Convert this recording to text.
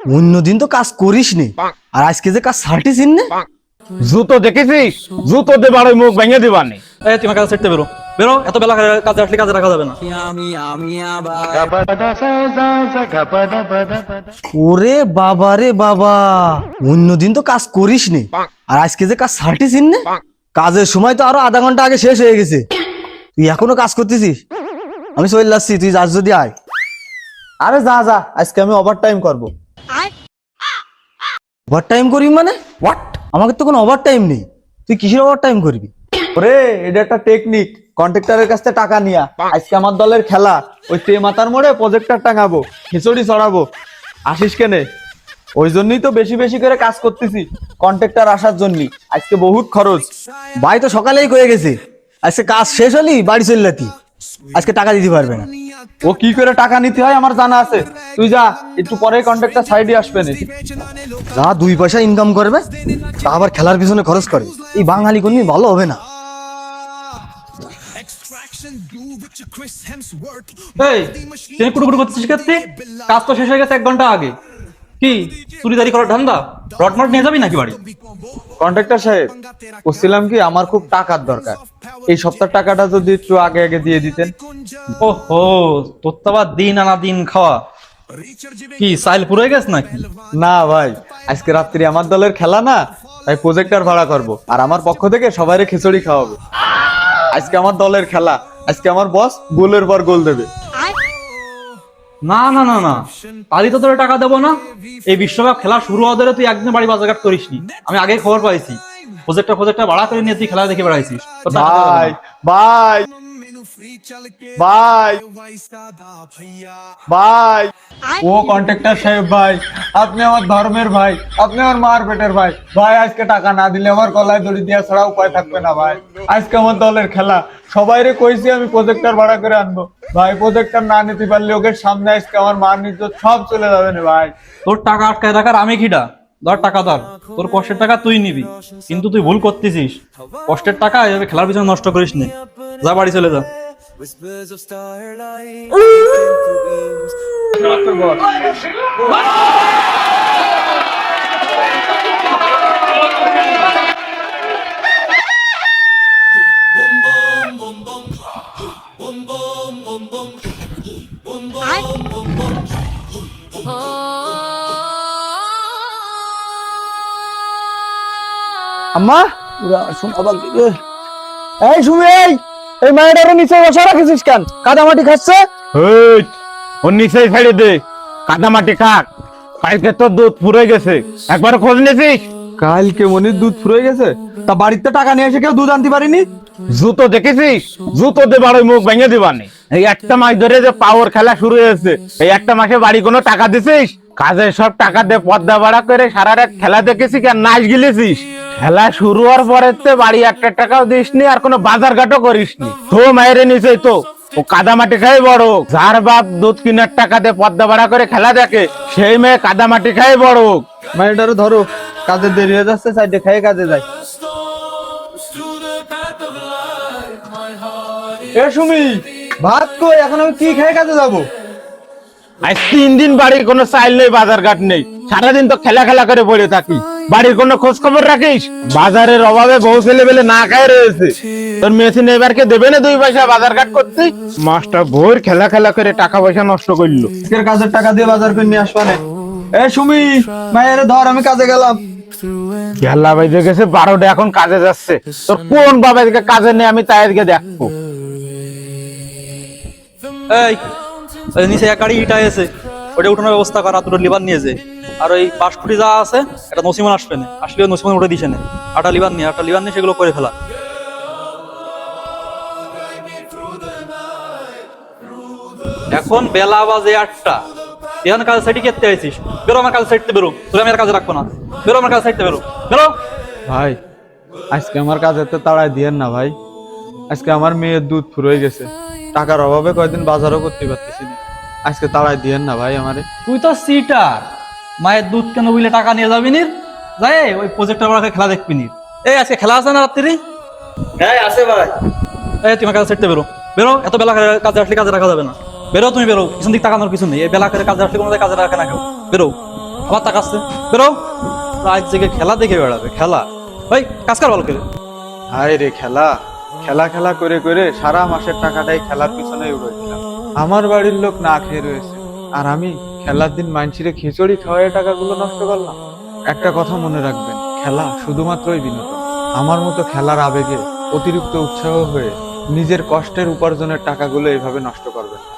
অন্যদিন তো কাজ করিস নি, আর আজকে যে কাজ ছাড়টিস না। জুতো দেখেছিস? জুতো দে বাড়ি মুখ ভেঙে দিবানি। এই তুমি কাজ সেরতে বেরো বেরো, এত বেলা কাজে আসলে কাজে রাখা যাবে না। ওরে বাবা রে বাবা, অন্যদিন তো কাজ করিস নি, আর আজকে যে কাজ ছাড়টিস না। কাজের সময় তো আরো আধা ঘন্টা আগে শেষ হয়ে গেছে, তুই এখনো কাজ করতেছিস। আমি চলে যাচ্ছি, তুই যাস যদি আয়। আরে যা যা, আজকে আমি ওভার টাইম করবো। ওভার টাইম করবি মানে হোয়াট? আমাকে তো কোনো ওভার টাইম নেই, তুই কিসের ওভার টাইম করবি? ওরে, এটা একটা টেকনিক, কন্ট্রাক্টরের কাছ থেকে টাকা নিয়া। আজকে আমার দলের খেলা, ওই তে মাথার মোড়ে প্রজেক্টর টাঙাবো, খিচুড়ি চড়াবো। আসিস কেনে? ওই জন্যই তো বেশি বেশি করে কাজ করতেছি, কন্ট্রাক্টর আসার জন্যই। আজকে বহুত খরচ। ভাই তো সকালেই কয়ে গেছে আজকে কাজ শেষ হলি বাড়ি চলে যাতি, আজকে টাকা দিতে পারবে না। ও কি করে টাকা নিতে হয় আমার জানা আছে, তুই যা, একটু পরে কন্ট্রাক্টর সাইডে আসবে না। যা 2 পয়সা ইনকাম করবে তা আবার খেলার পিছনে খরচ করে, এই বাঙালি কোন ভালো হবে না। এই তুমি কুটুকুটু করতেছিস ক্ষেত্রে, কাজ তো শেষ হয়ে গেছে 1 ঘন্টা আগে। কি চুরিদারি করার ধান্দা? রটমাট নিয়ে যাবি নাকি বাড়ি? কন্ট্রাক্টর সাহেব, বলছিলাম কি, আমার খুব টাকার দরকার। এই সপ্তাহের টাকাটা যদি একটু আগে আগে দিয়ে দিতেন। ওহো, তোর তো আবার দিন আনা দিন খাওয়া, কি সাইল পুরো হয়ে গেছে নাকি? না ভাই, আজকে রাত্রি আমার দলের খেলা না, তাই প্রজেক্টর ভাড়া করব, আর আমার পক্ষ থেকে সবাইরে খিচুড়ি খাওয়াবো। আজকে আমার দলের খেলা, আজকে আমার বস গোলের পর গোল দেবে। না না না না, কালি তো তোর টাকা দেবো না। এই বিশ্বকাপ খেলা শুরু হওয়া ধরে তুই একদিন বাড়ি বাজারঘাট করিসনি, আমি আগে খবর পাইছি। প্রজেক্টর ভাড়া করে নিয়ে তুই খেলা দেখে বেড়াইছিস। তোর টাকা দেবো না। ভাই ভাই ভাই ভাই, ও কন্ট্রাক্টর সাহেব ভাই, আপনি আমার ধর্মের ভাই, আপনি আমার মার পেটের ভাই। ভাই আজকে টাকা না দিলে আমার গলায় দড়ি দেওয়া ছাড়া উপায় থাকবে না ভাই। আজকে আমার দলের খেলা, সবাইরে কইছি আমি প্রজেক্টর ভাড়া করে আনবো। ভাই প্রজেক্টর না নিতে পারলে ওকে সামনে আজকে আমার মান ইজ্জত সব চলে যাবে না ভাই। তোর টাকা আটকায় রাখার আমি খিডা? ধর টাকা ধর, তোর কষ্টের টাকা তুই নিবি, কিন্তু তুই ভুল করতেছিস। কষ্টের টাকা এভাবে খেলার পিছনে নষ্ট করিস নি, যা বাড়ি চলে যা। Whispers of starlight. আম্মা, এই সুমি, এই মায়ের নিচে বসে রাখিস কেন? কাদামাটি খাচ্ছে। হেই, ওর নিচেই ছেড়ে দে, কাদা মাটি খাক। কালকে তো দুধ ফুরে গেছে, একবার খোঁজ নিয়েছিস? কালকে মনির দুধ ফুরে গেছে, তা বাড়িতে টাকা নিয়ে এসে কেউ দুধ আনতে পারিনি। জুতো দেখেছিস? জুতো দে বাড়ি মুখ ভেঙে দিবানি। এই একটা মাস ধরে যে পাওয়ার খেলা শুরু হয়েছে, এই একটা মাসে বাড়ি কোনো টাকা দিছিস? কাজে সব টাকা দিয়ে পদ্মা ভাড়া করে সারা রাত খেলা দেখেছিস আর নাচ গিলেছিস। খেলা শুরু হওয়ার পরে বাড়ি একটা টাকাও দিসনি, আর কোনো বাজার ঘাটও করিসনি। তো মায়ের নিচেই তো ও কাদা মাটি খাই বড়। যার বাপ দুধ কিনার টাকা দিয়ে পদ্মা ভাড়া করে খেলা দেখে, সেই মেয়ে কাদা মাটি খাই বড়। মায়েরটারও ধরো, কাজে দেরি হয়ে যাচ্ছে, সাইডে খাইয়ে কাজে যায়। এ সুমি, ভাত কই? এখন আমি কি খেয়ে কাজে যাবো? আজ 3 দিন বাড়ির কোনো চাইল নেই, বাজার ঘাট নেই, সারাদিন তো খেলা খেলা করে পড়ে থাকি। বাড়ির কোনো খোঁজ খবর রাখিস? বাজারের অভাবে বহু ছেলে পেলে না খায় রয়েছে। তোর মেশিন এবারকে দেবে না 2 পয়সা বাজার ঘাট করতে? মাস্টার ভোর খেলা খেলা করে টাকা পয়সা নষ্ট করলো। আজকের কাজের টাকা দিয়ে বাজার করে নিয়ে আসবা না। এ সুমি, মায়ের ধর, আমি কাজে গেলাম। খেলা বাইজে গেছে 12টা, এখন কাজে যাচ্ছে। তোর কোন বাবাকে কাজে নেই আমি তাই আজকে দেখবো। এই ওই নিচে এক গাড়ি ইটা এসে, ওটা উঠানোর ব্যবস্থা কর, আর দুটো লিভার নিয়ে যে। আর ওই 5 ফুটি যা আছে, এটা নসিমন আসবে না, আসলে নসিমন উঠে দিছে না। আটা লিভার নিয়ে সেগুলো করে ফেলা। এখন বেলা বাজে 8টা, এখন কাজের সাইডে কেটে আইছিস। বেরো আমার কাজের সাইডতে, বেরো, তোকে আমি আর কাজে রাখবো না। বেরো আমার কাজের সাইডতে, বেরো বেরো। ভাই আজকে আমার কাজের তো তাড়াই দিয়েন না ভাই, আজকে আমার মেয়ের দুধ ফুরোয় গেছে, টাকার অভাবে কয়েকদিন বাজারও করতে পারতেছি না। আজকে তাড়াই দিয়েন না ভাই আমারে। তুই তো সিটার, মায়ের দুধ কেন বুঝলে টাকা নিয়ে যাবি নির, যাই ওই প্রজেক্টর খেলা দেখবি নির। এই আজকে খেলা আছে না রাত্রি? হ্যাঁ আছে ভাই। এই তুমি কাজের সাইডতে বেরো বেরো, এত বেলা কাজে আসলে কাজে রাখা যাবে না। বেরো তুমি, বেরো, পিছন দিক তাকানোর কিছু নেই। এই বেলা করে কাজে আসলে কোনো কাজে রাখে না কেউ, বেরো। আমার তাকাচ্ছে বেরো, আজ থেকে খেলা দেখে বেড়াবে, খেলা। ওই কাজ কর ভালো করে। হায় রে খেলা, খেলা খেলা করে করে সারা মাসের টাকাটাই খেলার পিছনে উড়ে দিলাম। আমার বাড়ির লোক না খেয়ে রয়েছে, আর আমি খেলার দিন মাইনছিরে খিচুড়ি খাওয়াই টাকাগুলো নষ্ট করলাম। একটা কথা মনে রাখবেন, খেলা শুধুমাত্রই বিনোদন। আমার মতো খেলার আবেগে অতিরিক্ত উৎসাহ হয়ে নিজের কষ্টের উপার্জনের টাকাগুলো এইভাবে নষ্ট করবেন না।